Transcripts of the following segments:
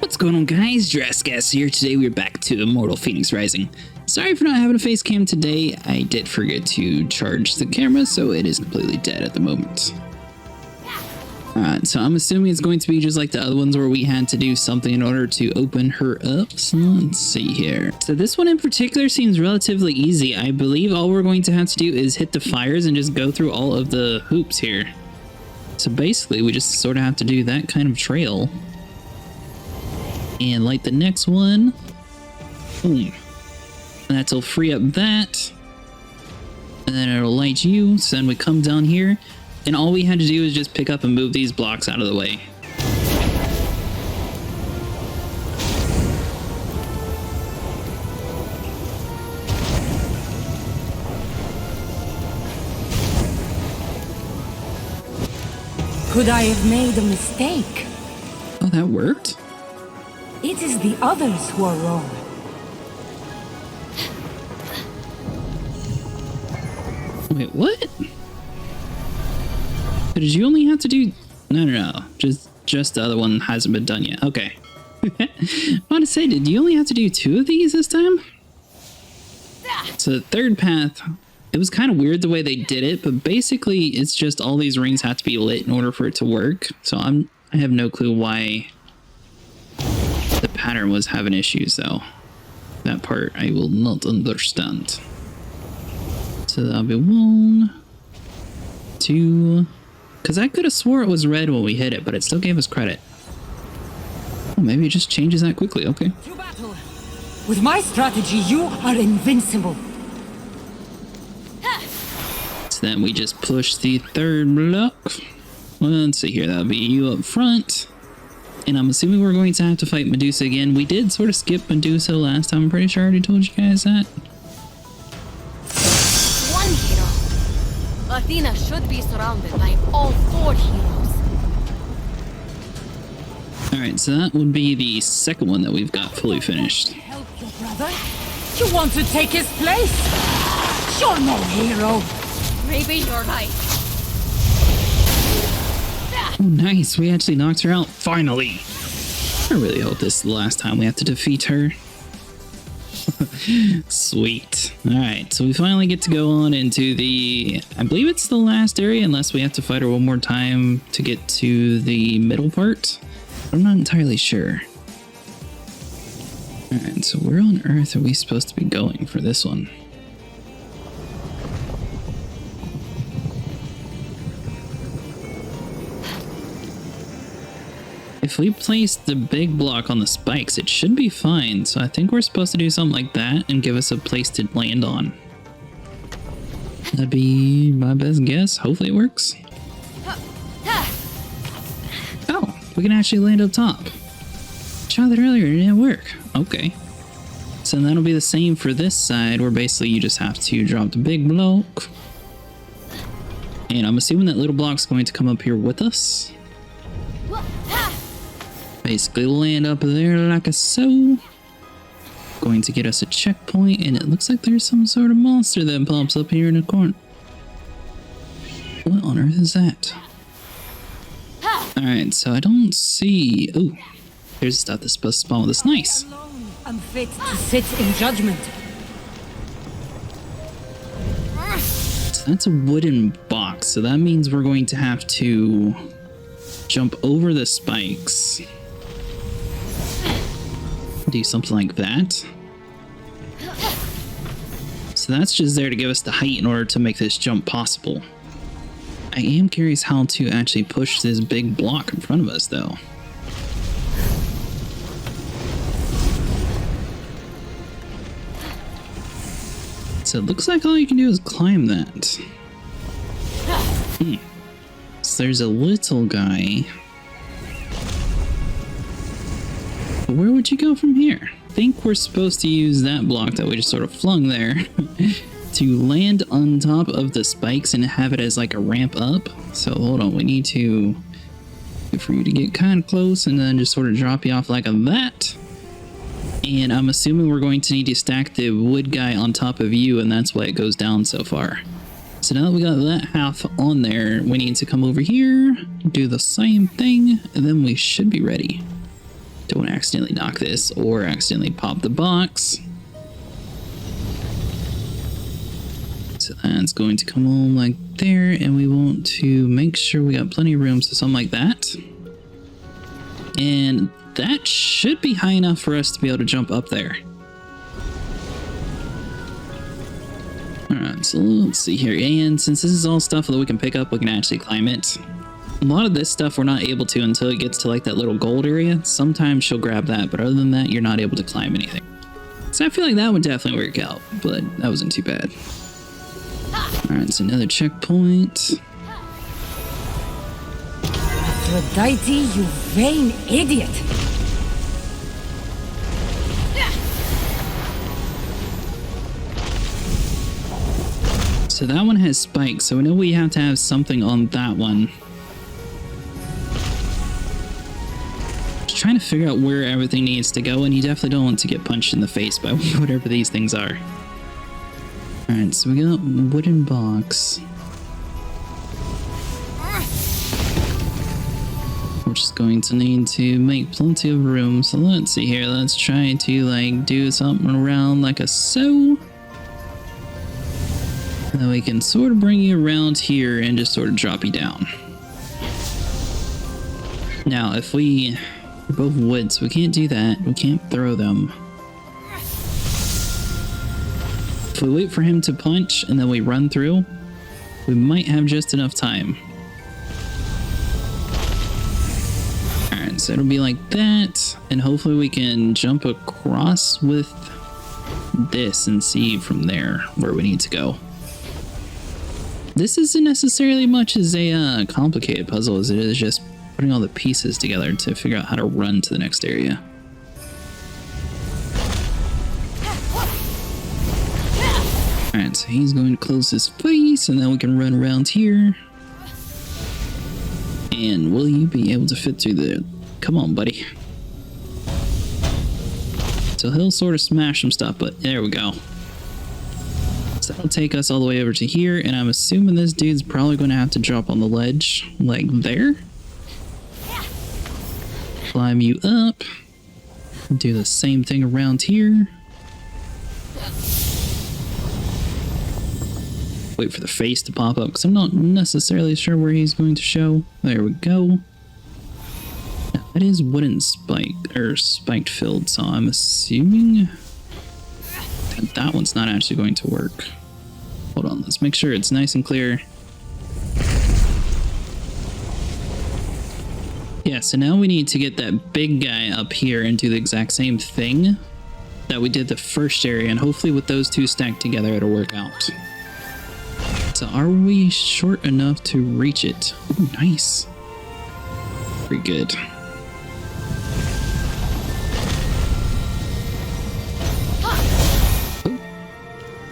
What's going on, guys? Drascast here. Today we're back to Immortal Phoenix Rising. Sorry for not having a face cam today. I did forget to charge the camera, so it is completely dead at the moment. Alright, so I'm assuming it's going to be just like the other ones where we had to do something in order to open her up. So let's see here. So this one in particular seems relatively easy. I believe all we're going to have to do is hit the fires and just go through all of the hoops here. So basically we just sort of have to do that kind of trail. And light the next one. Boom. And that'll free up that. And then it'll light you. So then we come down here. And all we had to do is just pick up and move these blocks out of the way. Could I have made a mistake? Oh, that worked? It is the others who are wrong. Wait, what? Did you only have to do... No. Just the other one hasn't been done yet. Okay. I want to say, did you only have to do 2 of these this time? So the third path, it was kind of weird the way they did it, but basically it's just all these rings have to be lit in order for it to work. So I have no clue why the pattern was having issues, though. That part I will not understand. So that'll be 1, 2... Because I could have swore it was red when we hit it, but it still gave us credit. Oh, maybe it just changes that quickly. Okay. To battle. With my strategy, you are invincible. So then we just push the third block. Well, let's see here. That'll be you up front. And I'm assuming we're going to have to fight Medusa again. We did sort of skip Medusa last time. I'm pretty sure I already told you guys that. One hero. Athena should be surrounded by all 4 heroes. Alright, so that would be the second one that we've got fully finished. Help your brother? You want to take his place? You're no hero. Maybe you're right. Oh, nice. We actually knocked her out. Finally. I really hope this is the last time we have to defeat her. Sweet. Alright, so we finally get to go on into the... I believe it's the last area, unless we have to fight her one more time to get to the middle part. I'm not entirely sure. Alright, so where on earth are we supposed to be going for this one? If we place the big block on the spikes, it should be fine. So I think we're supposed to do something like that and give us a place to land on. That'd be my best guess. Hopefully it works. Oh, we can actually land up top. Tried that earlier, it didn't work. Okay. So that'll be the same for this side, where basically you just have to drop the big block. And I'm assuming that little block's going to come up here with us. Basically land up there like a so. Going to get us a checkpoint, and it looks like there's some sort of monster that pops up here in the corner. What on earth is that? Alright, so I don't see... Oh, there's stuff that's supposed to spawn with us. Nice. I'm fit to sit in judgment. So that's a wooden box, so that means we're going to have to jump over the spikes. Do something like that. So that's just there to give us the height in order to make this jump possible. I am curious how to actually push this big block in front of us, though. So it looks like all you can do is climb that. So there's a little guy. But where would you go from here? I think we're supposed to use that block that we just sort of flung there to land on top of the spikes and have it as like a ramp up. So hold on, we need to wait for you to get kind of close and then just sort of drop you off like that. And I'm assuming we're going to need to stack the wood guy on top of you, and that's why it goes down so far. So now that we got that half on there, we need to come over here, do the same thing, and then we should be ready. Don't accidentally knock this or accidentally pop the box. So that's going to come on like there, and we want to make sure we got plenty of room, so something like that. And that should be high enough for us to be able to jump up there. Alright, so let's see here. And since this is all stuff that we can pick up, we can actually climb it. A lot of this stuff we're not able to until it gets to like that little gold area. Sometimes she'll grab that, but other than that, you're not able to climb anything. So I feel like that would definitely work out, but that wasn't too bad. Alright, so another checkpoint. Aphrodite, you vain idiot! So that one has spikes, so we know we have to have something on that one. Just trying to figure out where everything needs to go, and you definitely don't want to get punched in the face by whatever these things are. Alright, so we got wooden box. We're just going to need to make plenty of room. So let's see here. Let's try to like do something around like a so. And then we can sort of bring you around here and just sort of drop you down. Now, if we're both wood, so we can't do that. We can't throw them. If we wait for him to punch and then we run through, we might have just enough time. Alright, so it'll be like that, and hopefully we can jump across with this and see from there where we need to go. This isn't necessarily much as a complicated puzzle as it is just putting all the pieces together to figure out how to run to the next area. Alright, so he's going to close his face, and then we can run around here. And will you be able to fit through the... Come on, buddy. So he'll sort of smash some stuff, but there we go. So that'll take us all the way over to here, and I'm assuming this dude's probably going to have to drop on the ledge, like there. Climb you up. Do the same thing around here. Wait for the face to pop up, because I'm not necessarily sure where he's going to show. There we go. Now, that is wooden spiked filled, so I'm assuming that that one's not actually going to work. Hold on, let's make sure it's nice and clear. Yeah, so now we need to get that big guy up here and do the exact same thing that we did the first area, and hopefully with those two stacked together it'll work out. So are we short enough to reach it? Ooh, nice. Pretty good. Oh,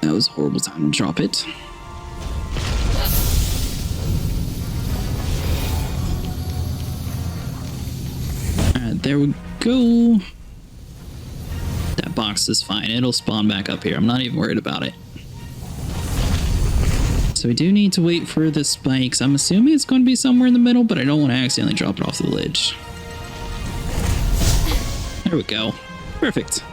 that was a horrible time to drop it. Alright, there we go. That box is fine. It'll spawn back up here. I'm not even worried about it. So we do need to wait for the spikes. I'm assuming it's going to be somewhere in the middle, but I don't want to accidentally drop it off the ledge. There we go. Perfect.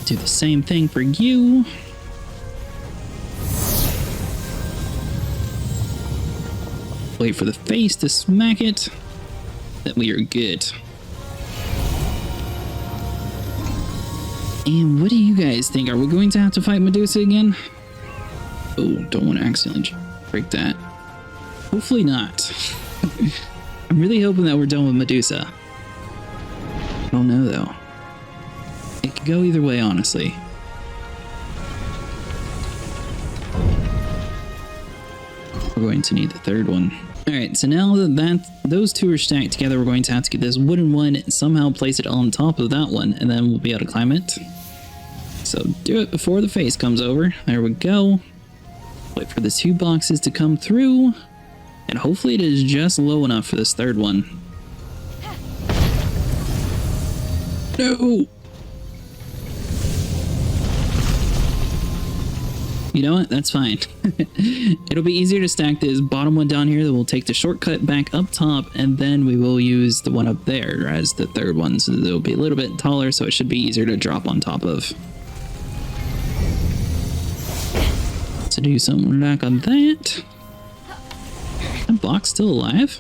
Do the same thing for you. Wait for the face to smack it. Then we are good. And what do you guys think? Are we going to have to fight Medusa again? Oh, don't want to accidentally break that. Hopefully not. I'm really hoping that we're done with Medusa. I don't know, though. It could go either way, honestly. We're going to need the third one. Alright, so now that those two are stacked together, we're going to have to get this wooden one and somehow place it on top of that one, and then we'll be able to climb it. So do it before the face comes over. There we go. Wait for the two boxes to come through, and hopefully it is just low enough for this third one. No! You know what? That's fine. It'll be easier to stack this bottom one down here. That we'll take the shortcut back up top, and then we will use the one up there as the third one. So it'll be a little bit taller, so it should be easier to drop on top of. To do something like on that. That block's still alive?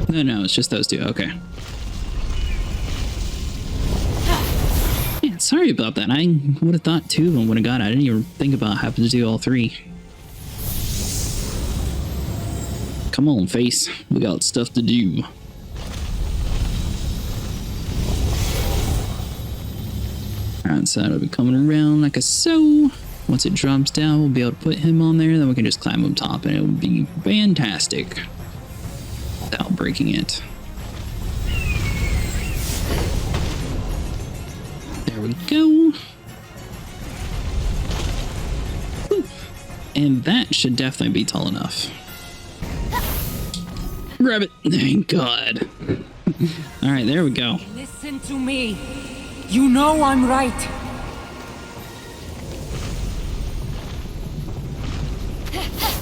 No, it's just those two. Okay. Yeah, sorry about that. I would have thought two of them would have got it. I didn't even think about having to do all three. Come on, face. We got stuff to do. Alright, so that'll be coming around like a so. Once it drops down, we'll be able to put him on there. Then we can just climb on top and it'll be fantastic. Without breaking it. There we go. Whew. And that should definitely be tall enough. Grab it. Thank God. Alright, there we go. Listen to me. You know I'm right.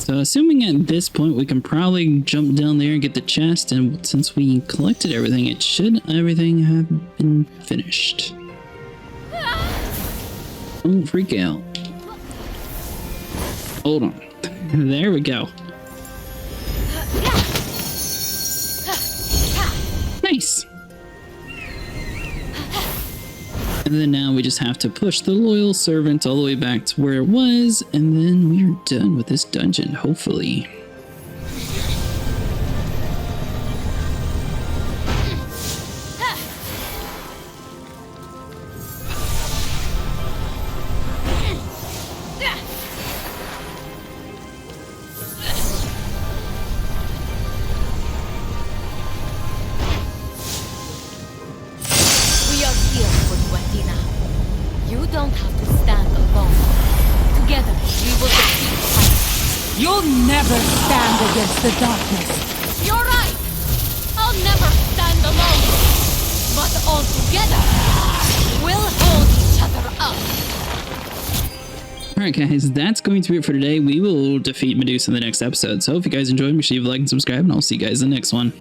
So assuming at this point we can probably jump down there and get the chest, and since we collected everything, it should everything have been finished. Don't freak out. Hold on. There we go. Nice. And then now we just have to push the loyal servant all the way back to where it was, and then we are done with this dungeon, hopefully. We are here for you, Athena. You don't have to stand alone. Together, we will defeat Titan. You'll never stand against the darkness. You're right! I'll never stand alone. But all together, we'll hold each other up. Alright guys, that's going to be it for today. We will defeat Medusa in the next episode. So if you guys enjoyed, make sure you like and subscribe, and I'll see you guys in the next one.